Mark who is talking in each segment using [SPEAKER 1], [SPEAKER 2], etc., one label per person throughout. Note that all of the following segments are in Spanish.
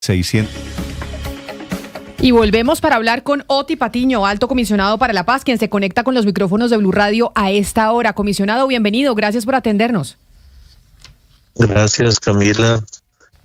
[SPEAKER 1] 600.
[SPEAKER 2] Y volvemos para hablar con Oti Patiño, alto comisionado para la paz, quien se conecta con los micrófonos de Blue Radio a esta hora. Comisionado, bienvenido, gracias por atendernos.
[SPEAKER 3] Gracias, Camila.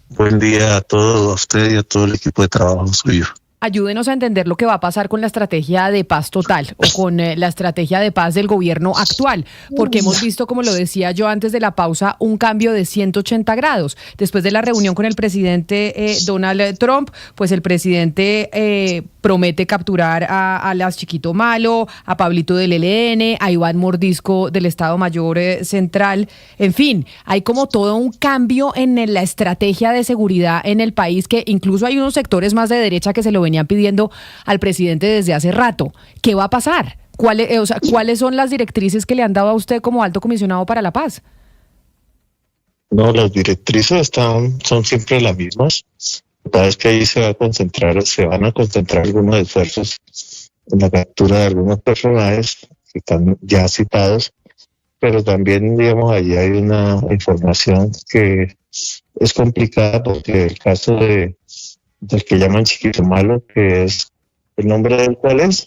[SPEAKER 3] Buen día a todos, a usted y a todo el equipo de trabajo suyo.
[SPEAKER 2] Ayúdenos a entender lo que va a pasar con la estrategia de paz total o con la estrategia de paz del gobierno actual, porque hemos visto, como lo decía yo antes de la pausa, un cambio de 180 grados. Después de la reunión con el presidente Donald Trump, pues el presidente promete capturar a las Chiquito Malo, a Pablito del ELN, a Iván Mordisco del Estado Mayor Central. En fin, hay como todo un cambio en la estrategia de seguridad en el país, que incluso hay unos sectores más de derecha que se lo venían pidiendo al presidente desde hace rato. ¿Qué va a pasar? ¿Cuáles son las directrices que le han dado a usted como alto comisionado para la paz?
[SPEAKER 3] No, las directrices son siempre las mismas. La verdad es que ahí se van a concentrar algunos esfuerzos en la captura de algunos personajes que están ya citados, pero también, digamos, allí hay una información que es complicada, porque el caso del que llaman Chiquito Malo, que es el nombre del cual es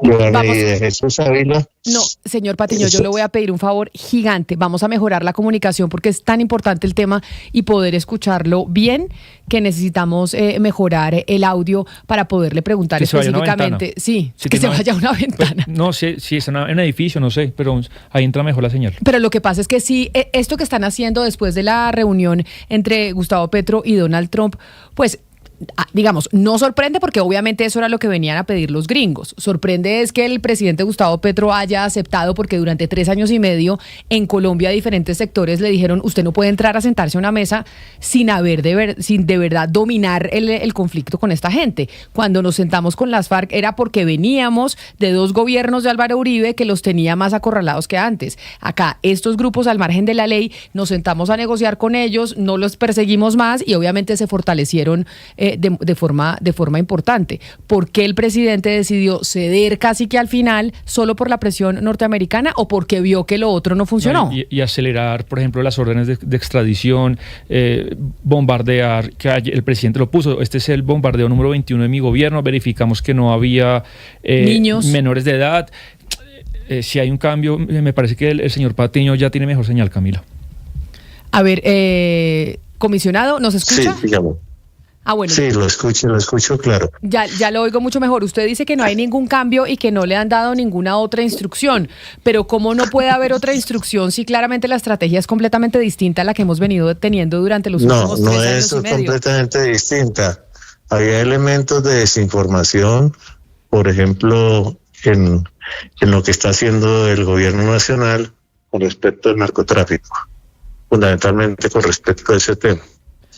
[SPEAKER 3] Giovanni de Jesús Ávila.
[SPEAKER 2] No, señor Patiño, yo le voy a pedir un favor gigante. Vamos a mejorar la comunicación porque es tan importante el tema y poder escucharlo bien, que necesitamos mejorar el audio para poderle preguntar
[SPEAKER 4] que
[SPEAKER 2] específicamente. Sí, que se vaya a una ventana.
[SPEAKER 4] Pues, no sé si es en un edificio, no sé, pero ahí entra mejor la señal.
[SPEAKER 2] Pero lo que pasa es que sí, esto que están haciendo después de la reunión entre Gustavo Petro y Donald Trump, pues digamos, no sorprende, porque obviamente eso era lo que venían a pedir los gringos. Sorprende es que el presidente Gustavo Petro haya aceptado, porque durante 3 años y medio en Colombia diferentes sectores le dijeron: usted no puede entrar a sentarse a una mesa sin de verdad dominar el conflicto con esta gente. Cuando nos sentamos con las FARC era porque veníamos de 2 gobiernos de Álvaro Uribe que los tenía más acorralados que antes. Acá estos grupos, al margen de la ley, nos sentamos a negociar con ellos, no los perseguimos más y obviamente se fortalecieron de forma importante. ¿Por qué el presidente decidió ceder casi que al final solo por la presión norteamericana, o porque vio que lo otro no funcionó?
[SPEAKER 4] Y acelerar, por ejemplo, las órdenes de extradición, bombardear, que el presidente lo puso: este es el bombardeo número 21 de mi gobierno, verificamos que no había niños menores de edad. Si hay un cambio, me parece que el señor Patiño ya tiene mejor señal, Camila.
[SPEAKER 2] A ver, comisionado, ¿nos escucha?
[SPEAKER 3] Sí, digamos.
[SPEAKER 2] Bueno.
[SPEAKER 3] Sí, lo escucho, claro.
[SPEAKER 2] Ya lo oigo mucho mejor. Usted dice que no hay ningún cambio y que no le han dado ninguna otra instrucción, pero ¿cómo no puede haber otra instrucción si claramente la estrategia es completamente distinta a la que hemos venido teniendo durante los últimos 3 años y medio?
[SPEAKER 3] No es completamente distinta. Había elementos de desinformación, por ejemplo, en lo que está haciendo el gobierno nacional con respecto al narcotráfico, fundamentalmente con respecto a ese tema.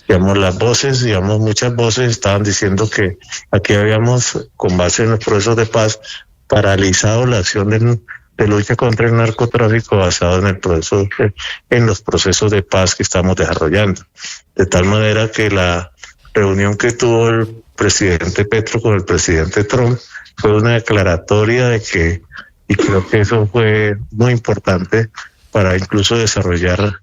[SPEAKER 3] Muchas voces estaban diciendo que aquí habíamos, con base en los procesos de paz, paralizado la acción de lucha contra el narcotráfico basado en los procesos de paz que estamos desarrollando. De tal manera que la reunión que tuvo el presidente Petro con el presidente Trump fue una declaratoria y creo que eso fue muy importante para incluso desarrollar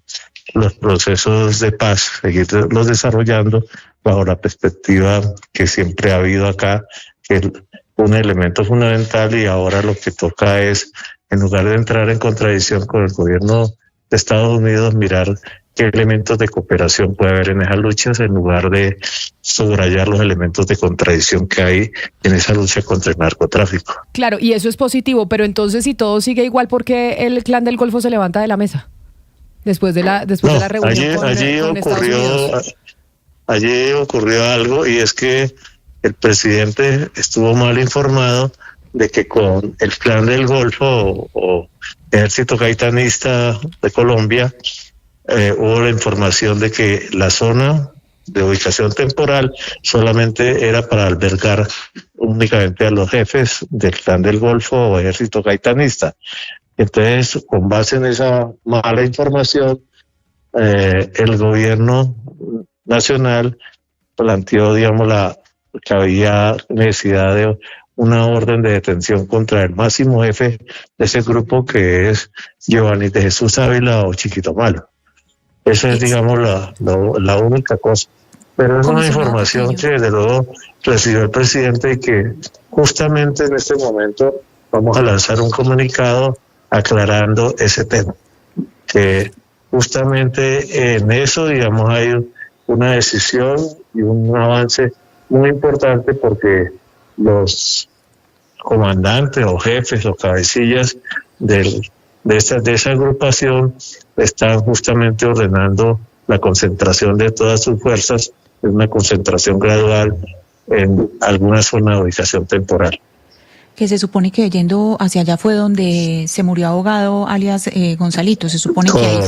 [SPEAKER 3] los procesos de paz, seguirlos desarrollando bajo la perspectiva que siempre ha habido acá, que es un elemento fundamental. Y ahora lo que toca es, en lugar de entrar en contradicción con el gobierno de Estados Unidos, mirar qué elementos de cooperación puede haber en esas luchas, en lugar de subrayar los elementos de contradicción que hay en esa lucha contra el narcotráfico.
[SPEAKER 2] Claro, y eso es positivo, pero entonces, si todo sigue igual, ¿por qué el Clan del Golfo se levanta de la mesa? Después de la reunión con Estados Unidos.
[SPEAKER 3] Allí ocurrió algo, y es que el presidente estuvo mal informado de que con el Clan del Golfo o Ejército Gaitanista de Colombia hubo la información de que la zona de ubicación temporal solamente era para albergar únicamente a los jefes del Clan del Golfo o Ejército Gaitanista. Entonces, con base en esa mala información, el gobierno nacional planteó, digamos, que había necesidad de una orden de detención contra el máximo jefe de ese grupo, que es Giovanni de Jesús Ávila o Chiquito Malo. Esa es, digamos, la única cosa. Pero es una información que desde luego recibió el presidente y que justamente en este momento vamos a lanzar un comunicado aclarando ese tema. Que justamente en eso, digamos, hay una decisión y un avance muy importante, porque los comandantes o jefes o cabecillas de esa agrupación están justamente ordenando la concentración de todas sus fuerzas, en una concentración gradual en alguna zona de ubicación temporal.
[SPEAKER 1] Que se supone que yendo hacia allá fue donde se murió ahogado, alias Gonzalito. Se supone que ahí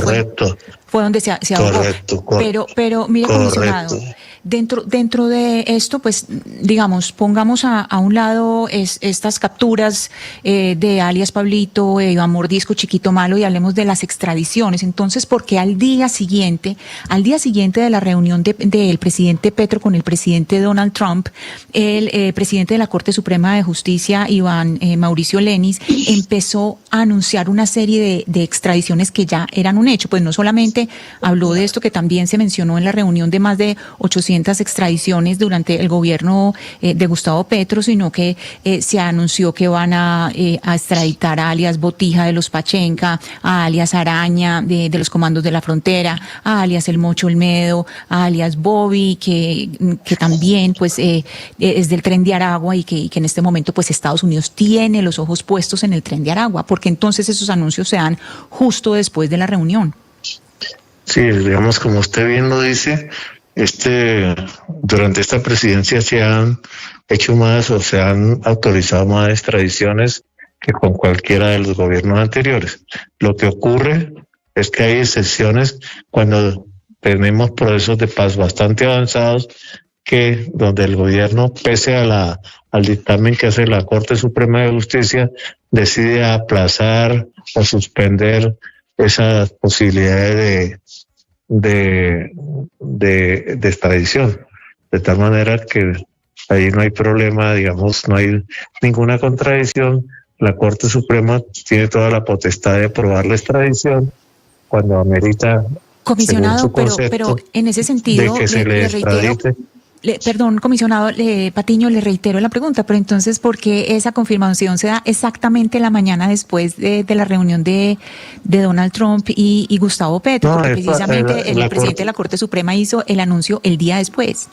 [SPEAKER 1] fue donde se ahogó. Pero mire, comisionado, dentro de esto, pues, digamos, pongamos a un lado estas capturas de alias Pablito, Iván Mordisco, Chiquito Malo, y hablemos de las extradiciones. Entonces, ¿por qué al día siguiente de la reunión del presidente Petro con el presidente Donald Trump, el presidente de la Corte Suprema de Justicia, Iván Mauricio Lenis, empezó a anunciar una serie de extradiciones que ya eran un hecho? Pues no solamente habló de esto que también se mencionó en la reunión de más de 800 extradiciones durante el gobierno de Gustavo Petro, sino que se anunció que van a extraditar a alias Botija de los Pachenca, a alias Araña de los Comandos de la Frontera, a alias El Mocho Olmedo, a alias Bobby, que también pues es del Tren de Aragua y que en este momento pues Estados Unidos tiene los ojos puestos en el Tren de Aragua, porque entonces esos anuncios se dan justo después de la reunión.
[SPEAKER 3] Sí, digamos, como usted bien lo dice, durante esta presidencia se han hecho más o se han autorizado más extradiciones que con cualquiera de los gobiernos anteriores. Lo que ocurre es que hay excepciones cuando tenemos procesos de paz bastante avanzados, que donde el gobierno, pese a al dictamen que hace la Corte Suprema de Justicia, decide aplazar o suspender esas posibilidades de extradición, de tal manera que ahí no hay problema, digamos, no hay ninguna contradicción. La Corte Suprema tiene toda la potestad de aprobar la extradición cuando amerita.
[SPEAKER 1] Comisionado, pero en ese sentido,
[SPEAKER 3] de que se le extradite.
[SPEAKER 1] Perdón, comisionado Patiño, le reitero la pregunta, pero entonces, ¿por qué esa confirmación se da exactamente la mañana después de la reunión de Donald Trump y Gustavo Petro? Porque precisamente el presidente de la Corte Suprema hizo el anuncio el día después.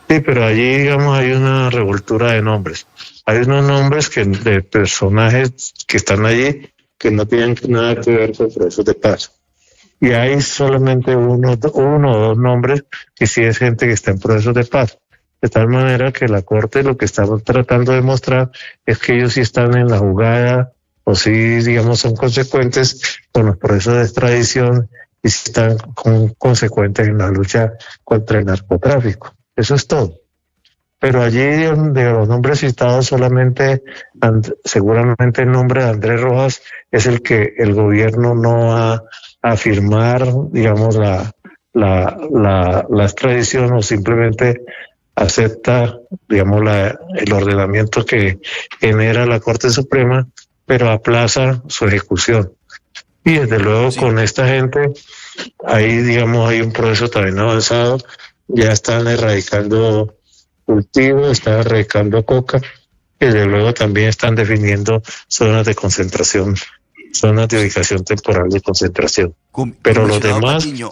[SPEAKER 3] Sí, pero allí, digamos, hay una revoltura de nombres. Hay unos nombres de personajes que están allí que no tienen nada que ver con procesos de paz. Y hay solamente uno o dos nombres que sí es gente que está en procesos de paz. De tal manera que la Corte lo que está tratando de mostrar es que ellos sí están en la jugada, o sí, digamos, son consecuentes con los procesos de extradición y sí están consecuentes en la lucha contra el narcotráfico. Eso es todo. Pero allí, de los nombres citados, solamente, seguramente el nombre de Andrés Rojas es el que el gobierno no va a firmar, digamos, la extradición, o simplemente acepta, digamos, el ordenamiento que genera la Corte Suprema, pero aplaza su ejecución. Y desde luego con esta gente, ahí, digamos, hay un proceso también avanzado, ya están erradicando cultivos, están erradicando coca, y desde luego también están definiendo zonas de concentración, zonas de ubicación temporal de concentración. Pero los demás...
[SPEAKER 5] Patiño,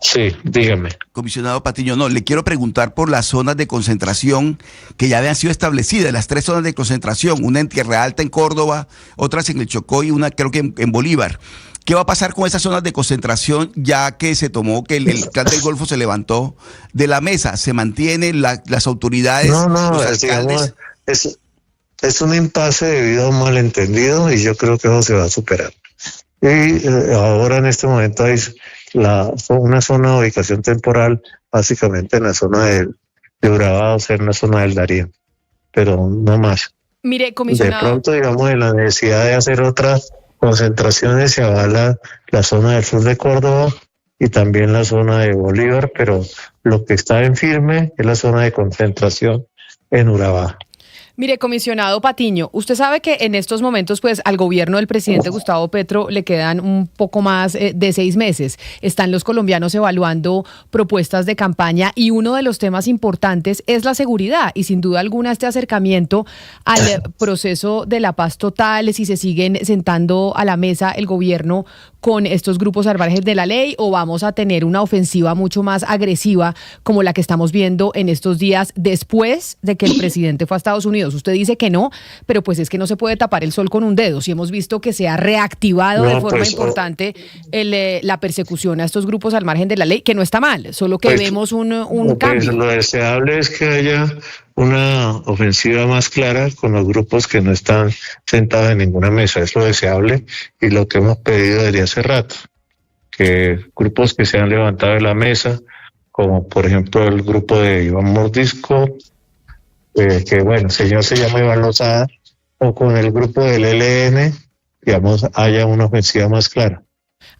[SPEAKER 3] sí, dígame.
[SPEAKER 5] Comisionado Patiño, no, le quiero preguntar por las zonas de concentración que ya habían sido establecidas, las 3 zonas de concentración, una en Tierra Alta en Córdoba, otras en el Chocó y una creo que en Bolívar. ¿Qué va a pasar con esas zonas de concentración ya que se tomó, que el Clan del Golfo se levantó de la mesa? ¿Se mantienen las autoridades, los alcaldes?
[SPEAKER 3] Digamos, es un impasse debido a un malentendido y yo creo que eso se va a superar. Y ahora en este momento hay una zona de ubicación temporal, básicamente en la zona de Urabá, o sea, en la zona del Darién, pero no más.
[SPEAKER 2] Mire, comisionado.
[SPEAKER 3] De pronto, digamos, en la necesidad de hacer otras concentraciones se avala la zona del sur de Córdoba y también la zona de Bolívar, pero lo que está en firme es la zona de concentración en Urabá.
[SPEAKER 2] Mire, comisionado Patiño, usted sabe que en estos momentos, pues, al gobierno del presidente Gustavo Petro le quedan un poco más de 6 meses. Están los colombianos evaluando propuestas de campaña y uno de los temas importantes es la seguridad y sin duda alguna este acercamiento al proceso de la paz total, si se siguen sentando a la mesa el gobierno con estos grupos al margen de la ley o vamos a tener una ofensiva mucho más agresiva como la que estamos viendo en estos días después de que el presidente fue a Estados Unidos. Usted dice que no, pero pues es que no se puede tapar el sol con un dedo. Si hemos visto que se ha reactivado de forma importante la persecución a estos grupos al margen de la ley, que no está mal, solo que vemos un cambio.
[SPEAKER 3] Lo deseable es que haya una ofensiva más clara con los grupos que no están sentados en ninguna mesa. Es lo deseable y lo que hemos pedido desde hace rato, que grupos que se han levantado de la mesa, como por ejemplo el grupo de Iván Mordisco, que bueno, el señor se llama Iván Lozada, o con el grupo del ELN, digamos, haya una ofensiva más clara.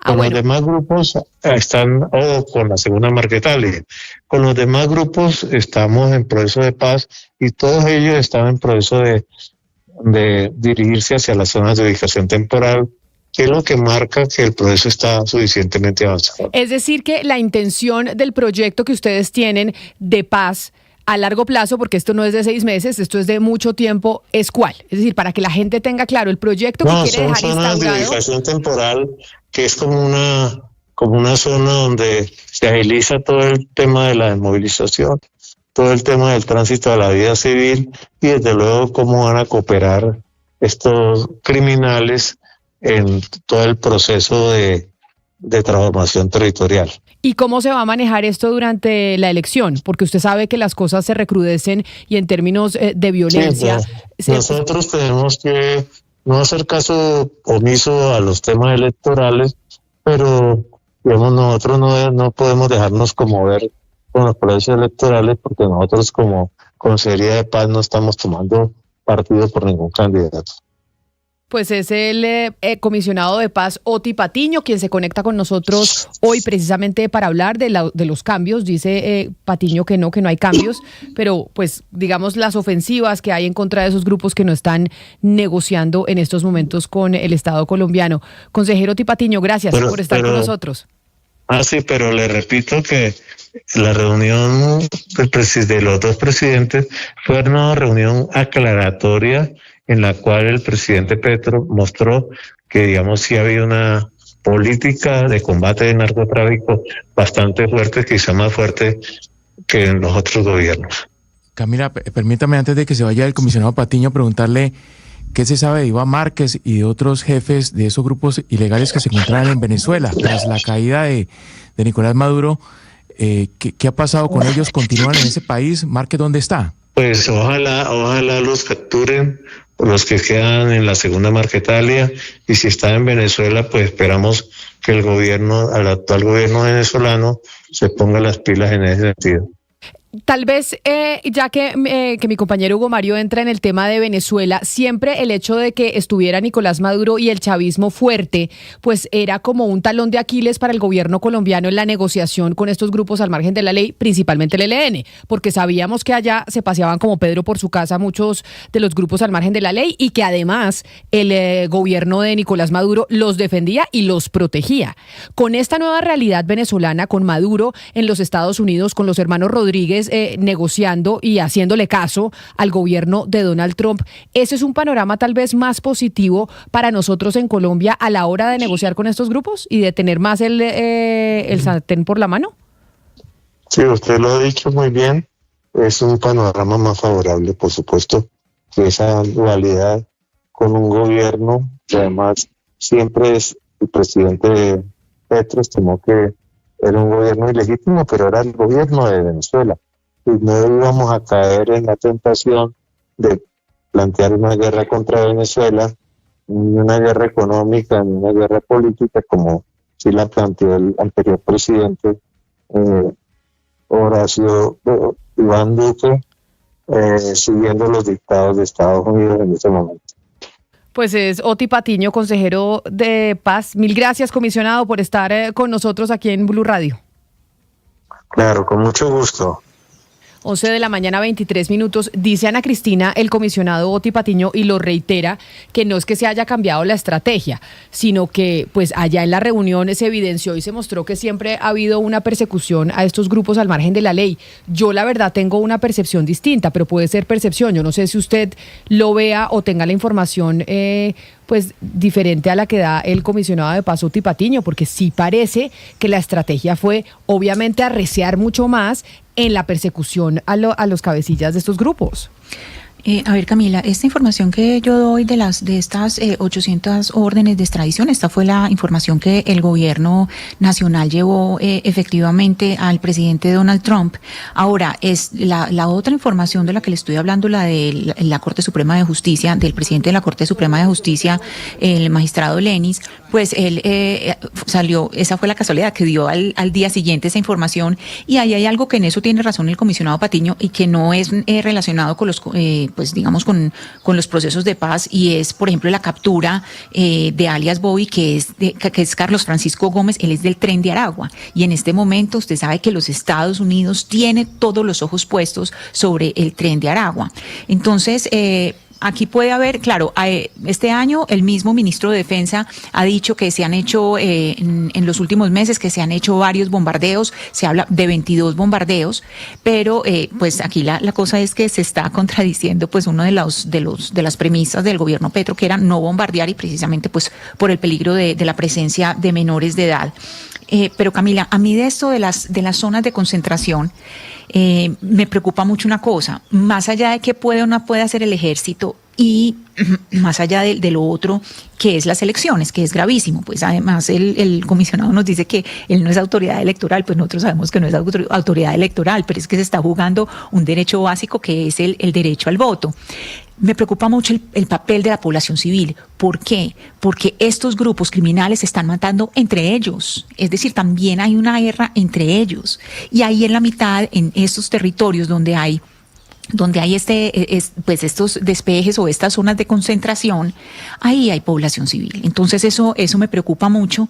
[SPEAKER 3] Con los demás grupos están, o con la segunda Marquetalia, con los demás grupos estamos en proceso de paz y todos ellos están en proceso de dirigirse hacia las zonas de ubicación temporal, que es lo que marca que el proceso está suficientemente avanzado.
[SPEAKER 2] Es decir, que la intención del proyecto que ustedes tienen de paz a largo plazo, porque esto no es de 6 meses, esto es de mucho tiempo, ¿es cuál? Es decir, para que la gente tenga claro el proyecto que quiere dejar instaurado.
[SPEAKER 3] Son zonas de ubicación temporal, que es como una zona donde se agiliza todo el tema de la desmovilización, todo el tema del tránsito a la vida civil y desde luego cómo van a cooperar estos criminales en todo el proceso de transformación territorial.
[SPEAKER 2] ¿Y cómo se va a manejar esto durante la elección? Porque usted sabe que las cosas se recrudecen y en términos de violencia...
[SPEAKER 3] Sí, nosotros tenemos que no hacer caso omiso a los temas electorales, pero digamos nosotros no podemos dejarnos conmover con los procesos electorales porque nosotros como Consejería de Paz no estamos tomando partido por ningún candidato.
[SPEAKER 2] Pues es el comisionado de paz Oti Patiño quien se conecta con nosotros hoy precisamente para hablar de los cambios. Dice Patiño que no hay cambios, pero pues digamos las ofensivas que hay en contra de esos grupos que no están negociando en estos momentos con el Estado colombiano. Consejero Oti Patiño, gracias por estar con nosotros.
[SPEAKER 3] Sí, pero le repito que la reunión de los dos presidentes fue una reunión aclaratoria en la cual el presidente Petro mostró que, digamos, sí había una política de combate de narcotráfico bastante fuerte, quizá más fuerte que en los otros gobiernos.
[SPEAKER 6] Camila, permítame antes de que se vaya el comisionado Patiño preguntarle qué se sabe de Iván Márquez y de otros jefes de esos grupos ilegales que se encontraban en Venezuela tras la caída de Nicolás Maduro. ¿Qué ha pasado con ellos? ¿Continúan en ese país? ¿Márquez dónde está?
[SPEAKER 3] Pues ojalá los capturen, los que quedan en la segunda Marquetalia, y si están en Venezuela, pues esperamos que al actual gobierno venezolano se ponga las pilas en ese sentido.
[SPEAKER 2] Tal vez, ya que mi compañero Hugo Mario entra en el tema de Venezuela, siempre el hecho de que estuviera Nicolás Maduro y el chavismo fuerte, pues era como un talón de Aquiles para el gobierno colombiano en la negociación con estos grupos al margen de la ley, principalmente el ELN, porque sabíamos que allá se paseaban como Pedro por su casa muchos de los grupos al margen de la ley y que además el gobierno de Nicolás Maduro los defendía y los protegía. Con esta nueva realidad venezolana, con Maduro en los Estados Unidos, con los hermanos Rodríguez negociando y haciéndole caso al gobierno de Donald Trump, ¿ese es un panorama tal vez más positivo para nosotros en Colombia a la hora de negociar con estos grupos y de tener más el sartén por la mano?
[SPEAKER 3] Sí, usted lo ha dicho muy bien, es un panorama más favorable, por supuesto, que esa dualidad con un gobierno que además siempre es el presidente Petro estimó que era un gobierno ilegítimo, pero era el gobierno de Venezuela. Y no íbamos a caer en la tentación de plantear una guerra contra Venezuela, ni una guerra económica, ni una guerra política, como sí la planteó el anterior presidente Horacio Iván Duque, siguiendo los dictados de Estados Unidos en ese momento.
[SPEAKER 2] Pues es Oti Patiño, consejero de paz. Mil gracias, comisionado, por estar con nosotros aquí en Blue Radio.
[SPEAKER 3] Claro, con mucho gusto.
[SPEAKER 2] 11 de la mañana, 23 minutos. Dice Ana Cristina, el comisionado Oti Patiño, y lo reitera, que no es que se haya cambiado la estrategia, sino que pues allá en la reunión se evidenció y se mostró que siempre ha habido una persecución a estos grupos al margen de la ley. Yo la verdad tengo una percepción distinta, pero puede ser percepción. Yo no sé si usted lo vea o tenga la información pues diferente a la que da el comisionado de paz Oti Patiño, porque sí parece que la estrategia fue obviamente arreciar mucho más en la persecución a los cabecillas de estos grupos.
[SPEAKER 1] A ver, Camila, esta información que yo doy de estas 800 órdenes de extradición, esta fue la información que el gobierno nacional llevó efectivamente al presidente Donald Trump. Ahora, es la otra información de la que le estoy hablando, la de la Corte Suprema de Justicia, del presidente de la Corte Suprema de Justicia, el magistrado Lenis, pues él salió, esa fue la casualidad que dio al día siguiente esa información, y ahí hay algo que en eso tiene razón el comisionado Patiño y que no es relacionado con los pues digamos con los procesos de paz, y es por ejemplo la captura de alias Bobby, que es Carlos Francisco Gómez. Él es del Tren de Aragua, y en este momento usted sabe que los Estados Unidos tiene todos los ojos puestos sobre el Tren de Aragua. Entonces aquí puede haber, claro, este año el mismo ministro de Defensa ha dicho que se han hecho, en los últimos meses, que se han hecho varios bombardeos, se habla de 22 bombardeos, pero pues aquí la cosa es que se está contradiciendo pues uno de las premisas del gobierno Petro, que era no bombardear, y precisamente pues por el peligro de la presencia de menores de edad. Pero Camila, a mí de esto de las zonas de concentración, me preocupa mucho una cosa, más allá de qué puede o no puede hacer el ejército, y más allá de lo otro, que es las elecciones, que es gravísimo. Pues además el comisionado nos dice que él no es autoridad electoral, pues nosotros sabemos que no es autoridad electoral, pero es que se está jugando un derecho básico, que es el derecho al voto. Me preocupa mucho el papel de la población civil. ¿Por qué? Porque estos grupos criminales se están matando entre ellos. Es decir, también hay una guerra entre ellos. Y ahí en la mitad, en estos territorios donde hay pues estos despejes o estas zonas de concentración, ahí hay población civil. Entonces eso me preocupa mucho,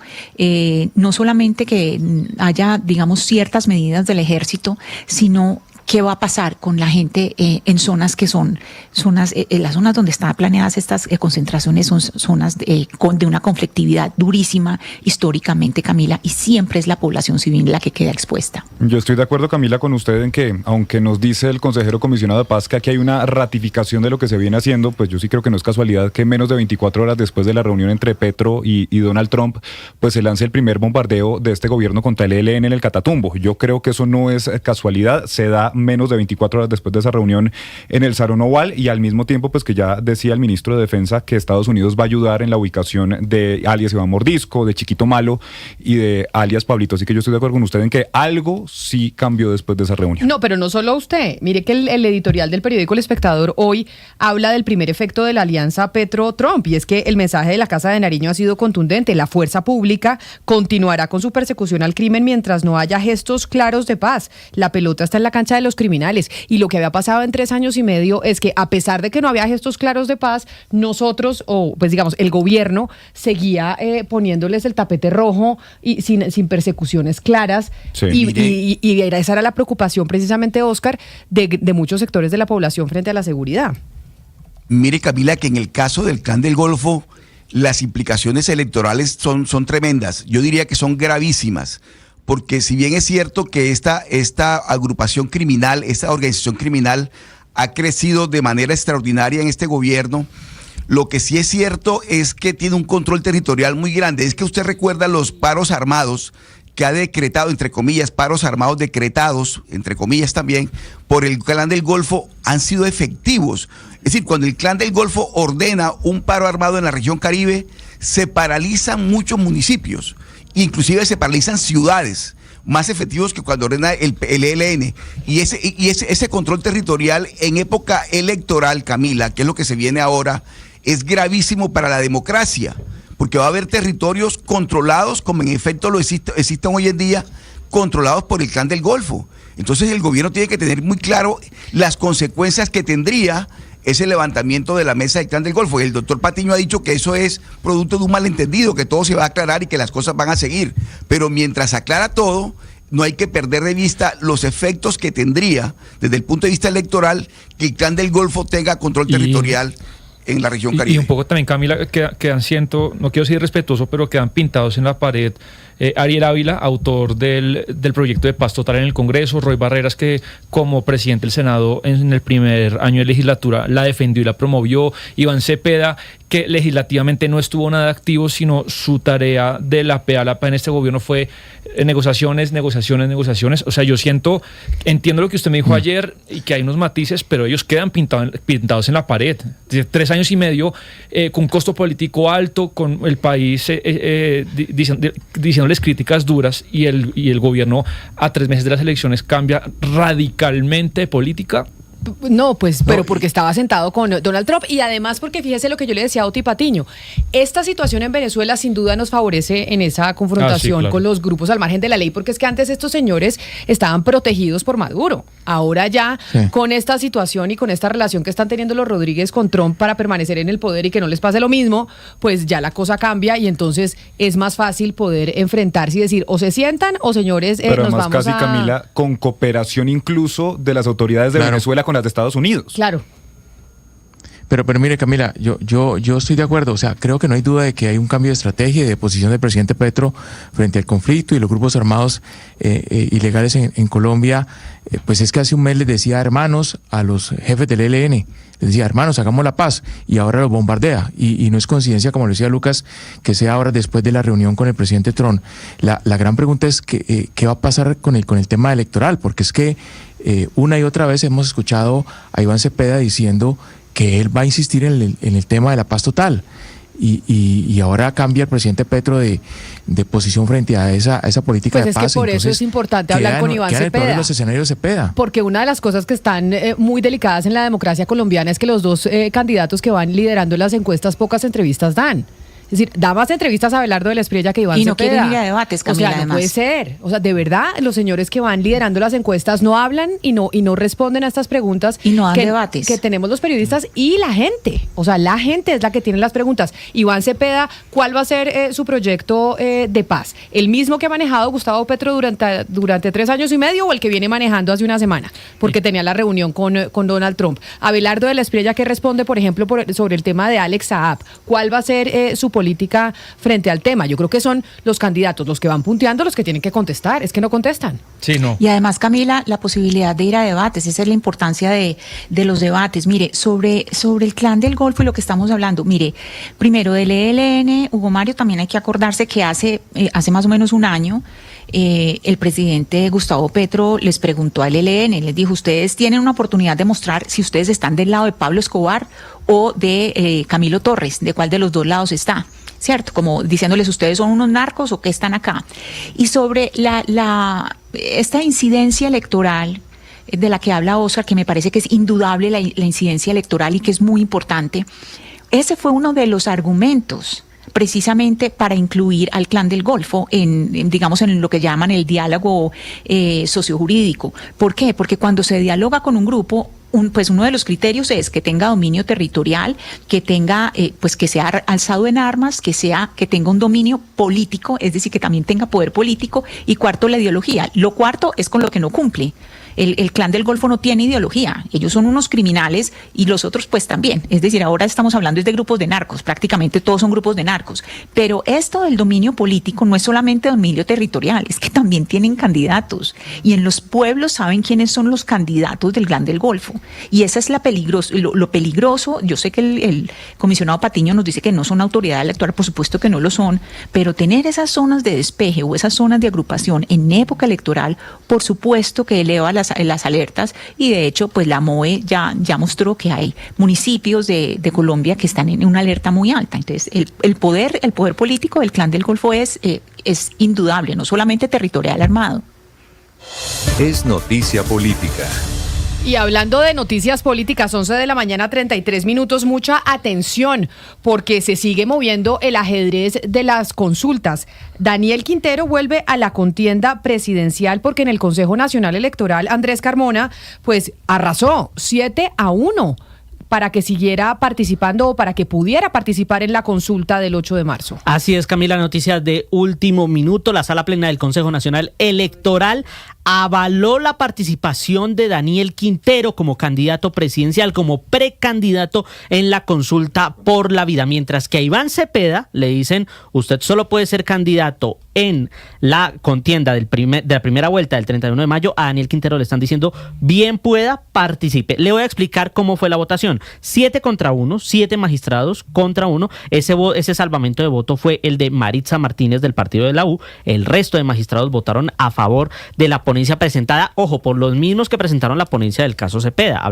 [SPEAKER 1] no solamente que haya, digamos, ciertas medidas del ejército, sino qué va a pasar con la gente en zonas que son zonas, las zonas donde están planeadas estas concentraciones son zonas de una conflictividad durísima históricamente, Camila, y siempre es la población civil la que queda expuesta.
[SPEAKER 7] Yo estoy de acuerdo, Camila, con usted en que, aunque nos dice el consejero comisionado de paz que aquí hay una ratificación de lo que se viene haciendo, pues yo sí creo que no es casualidad que menos de 24 horas después de la reunión entre Petro y Donald Trump, pues se lance el primer bombardeo de este gobierno contra el ELN en el Catatumbo. Yo creo que eso no es casualidad, se da menos de 24 horas después de esa reunión en el Salón Oval, y al mismo tiempo pues que ya decía el ministro de Defensa que Estados Unidos va a ayudar en la ubicación de alias Iván Mordisco, de Chiquito Malo y de alias Pablito. Así que yo estoy de acuerdo con usted en que algo sí cambió después de esa reunión.
[SPEAKER 2] No, pero no solo usted. Mire que el editorial del periódico El Espectador hoy habla del primer efecto de la alianza Petro-Trump, y es que el mensaje de la Casa de Nariño ha sido contundente. La fuerza pública continuará con su persecución al crimen mientras no haya gestos claros de paz. La pelota está en la cancha de los criminales, y lo que había pasado en 3 años y medio es que, a pesar de que no había gestos claros de paz, nosotros, o pues digamos el gobierno, seguía poniéndoles el tapete rojo y sin persecuciones claras. Sí. Y esa era la preocupación precisamente, Oscar, de muchos sectores de la población frente a la seguridad.
[SPEAKER 5] Mire, Camila, que en el caso del Clan del Golfo las implicaciones electorales son tremendas. Yo diría que son gravísimas. Porque si bien es cierto que esta agrupación criminal, esta organización criminal ha crecido de manera extraordinaria en este gobierno, lo que sí es cierto es que tiene un control territorial muy grande. Es que usted recuerda los paros armados que ha decretado, entre comillas, paros armados decretados, entre comillas también, por el Clan del Golfo, han sido efectivos. Es decir, cuando el Clan del Golfo ordena un paro armado en la región Caribe, se paralizan muchos municipios. Inclusive se paralizan ciudades, más efectivos que cuando ordena el ELN. Y ese control territorial en época electoral, Camila, que es lo que se viene ahora, es gravísimo para la democracia, porque va a haber territorios controlados, como en efecto lo existen hoy en día, controlados por el Clan del Golfo. Entonces el gobierno tiene que tener muy claro las consecuencias que tendría ese levantamiento de la mesa del Clan del Golfo. Y el doctor Patiño ha dicho que eso es producto de un malentendido, que todo se va a aclarar y que las cosas van a seguir. Pero mientras aclara todo, no hay que perder de vista los efectos que tendría desde el punto de vista electoral que el Clan del Golfo tenga control territorial en la región Caribe.
[SPEAKER 4] Y un poco también, Camila, quedan no quiero ser irrespetuoso, pero quedan pintados en la pared Ariel Ávila, autor del proyecto de paz total en el Congreso, Roy Barreras, que como presidente del Senado en el primer año de legislatura la defendió y la promovió, Iván Cepeda, que legislativamente no estuvo nada activo, sino su tarea de la pe a la pa en este gobierno fue negociaciones. O sea, yo entiendo lo que usted me dijo ayer y que hay unos matices, pero ellos quedan pintados en la pared. 3 años y medio con un costo político alto, con el país diciéndoles críticas duras y el gobierno a 3 meses de las elecciones cambia radicalmente de política.
[SPEAKER 2] No, pues, pero porque estaba sentado con Donald Trump y además porque fíjese lo que yo le decía a Oti Patiño, esta situación en Venezuela sin duda nos favorece en esa confrontación claro, con los grupos al margen de la ley, porque es que antes estos señores estaban protegidos por Maduro, ahora ya con esta situación y con esta relación que están teniendo los Rodríguez con Trump para permanecer en el poder y que no les pase lo mismo, pues ya la cosa cambia y entonces es más fácil poder enfrentarse y decir o se sientan o señores
[SPEAKER 7] pero
[SPEAKER 2] nos
[SPEAKER 7] además
[SPEAKER 2] vamos
[SPEAKER 7] casi, Camila, con cooperación incluso de las autoridades de Venezuela con las de Estados Unidos.
[SPEAKER 2] Claro.
[SPEAKER 6] Pero mire, Camila, yo estoy de acuerdo, o sea, creo que no hay duda de que hay un cambio de estrategia y de posición del presidente Petro frente al conflicto y los grupos armados ilegales en Colombia. Pues es que hace un mes les decía hermanos a los jefes del ELN, les decía hermanos, hagamos la paz, y ahora los bombardea, y no es coincidencia, como lo decía Lucas, que sea ahora después de la reunión con el presidente Trump. La gran pregunta es qué va a pasar con el tema electoral, porque es que una y otra vez hemos escuchado a Iván Cepeda diciendo que él va a insistir en el tema de la paz total. Y ahora cambia el presidente Petro de posición frente a esa política de paz.
[SPEAKER 2] Pues es que por eso es importante hablar con Iván Cepeda.
[SPEAKER 6] Los escenarios Cepeda.
[SPEAKER 2] Porque una de las cosas que están muy delicadas en la democracia colombiana es que los dos candidatos que van liderando las encuestas pocas entrevistas dan. Es decir, da más entrevistas a Abelardo de la Espriella que Iván Cepeda.
[SPEAKER 1] Y no quieren ir a debates, Camila,
[SPEAKER 2] o sea, no
[SPEAKER 1] además.
[SPEAKER 2] puede ser. O sea, de verdad, los señores que van liderando las encuestas no hablan y no responden a estas preguntas.
[SPEAKER 1] Y no dan debates.
[SPEAKER 2] Que tenemos los periodistas y la gente. O sea, la gente es la que tiene las preguntas. Iván Cepeda, ¿cuál va a ser su proyecto de paz? ¿El mismo que ha manejado Gustavo Petro durante 3 años y medio o el que viene manejando hace una semana? Porque tenía la reunión con Donald Trump. Abelardo de la Espriella, ¿qué responde, por ejemplo, sobre el tema de Alex Saab? ¿Cuál va a ser su política frente al tema? Yo creo que son los candidatos, los que van punteando, los que tienen que contestar. Es que no contestan.
[SPEAKER 4] Sí, no.
[SPEAKER 1] Y además, Camila, la posibilidad de ir a debates, esa es la importancia de los debates. Mire, sobre el Clan del Golfo y lo que estamos hablando, mire, primero del ELN, Hugo Mario, también hay que acordarse que hace más o menos un año, el presidente Gustavo Petro les preguntó al ELN, les dijo, ustedes tienen una oportunidad de mostrar si ustedes están del lado de Pablo Escobar o de Camilo Torres, de cuál de los dos lados está, ¿cierto? Como diciéndoles, ustedes son unos narcos o qué están acá. Y sobre esta incidencia electoral de la que habla Oscar, que me parece que es indudable la incidencia electoral y que es muy importante, ese fue uno de los argumentos precisamente para incluir al Clan del Golfo en lo que llaman el diálogo sociojurídico. ¿Por qué? Porque cuando se dialoga con un grupo, pues uno de los criterios es que tenga dominio territorial, que tenga, pues que sea alzado en armas, que tenga un dominio político, es decir, que también tenga poder político, y cuarto, la ideología. Lo cuarto es con lo que no cumple. El Clan del Golfo no tiene ideología, ellos son unos criminales y los otros pues también, es decir, ahora estamos hablando de grupos de narcos, prácticamente todos son grupos de narcos, pero esto del dominio político no es solamente dominio territorial, es que también tienen candidatos y en los pueblos saben quiénes son los candidatos del Clan del Golfo y esa es lo peligroso. Yo sé que el comisionado Patiño nos dice que no son autoridad electoral, por supuesto que no lo son, pero tener esas zonas de despeje o esas zonas de agrupación en época electoral, por supuesto que eleva las alertas y de hecho pues la MOE ya mostró que hay municipios de Colombia que están en una alerta muy alta. Entonces el poder político del Clan del Golfo es indudable, no solamente territorial armado.
[SPEAKER 8] Es noticia política.
[SPEAKER 2] Y hablando de noticias políticas, 11 de la mañana, 33 minutos, mucha atención, porque se sigue moviendo el ajedrez de las consultas. Daniel Quintero vuelve a la contienda presidencial porque en el Consejo Nacional Electoral Andrés Carmona, pues arrasó 7-1. para que siguiera participando o para que pudiera participar en la consulta del 8 de marzo.
[SPEAKER 9] Así es, Camila, noticias de último minuto. La Sala Plena del Consejo Nacional Electoral avaló la participación de Daniel Quintero como candidato presidencial, como precandidato en la consulta por la vida, mientras que a Iván Cepeda le dicen: usted solo puede ser candidato en la contienda de la primera vuelta del 31 de mayo. A Daniel Quintero le están diciendo: bien pueda, participe. Le voy a explicar cómo fue la votación. 7 contra 1, 7 magistrados contra 1. Ese salvamento de voto fue el de Maritza Martínez del partido de la U. El resto de magistrados votaron a favor de la ponencia presentada, ojo, por los mismos que presentaron la ponencia del caso Cepeda.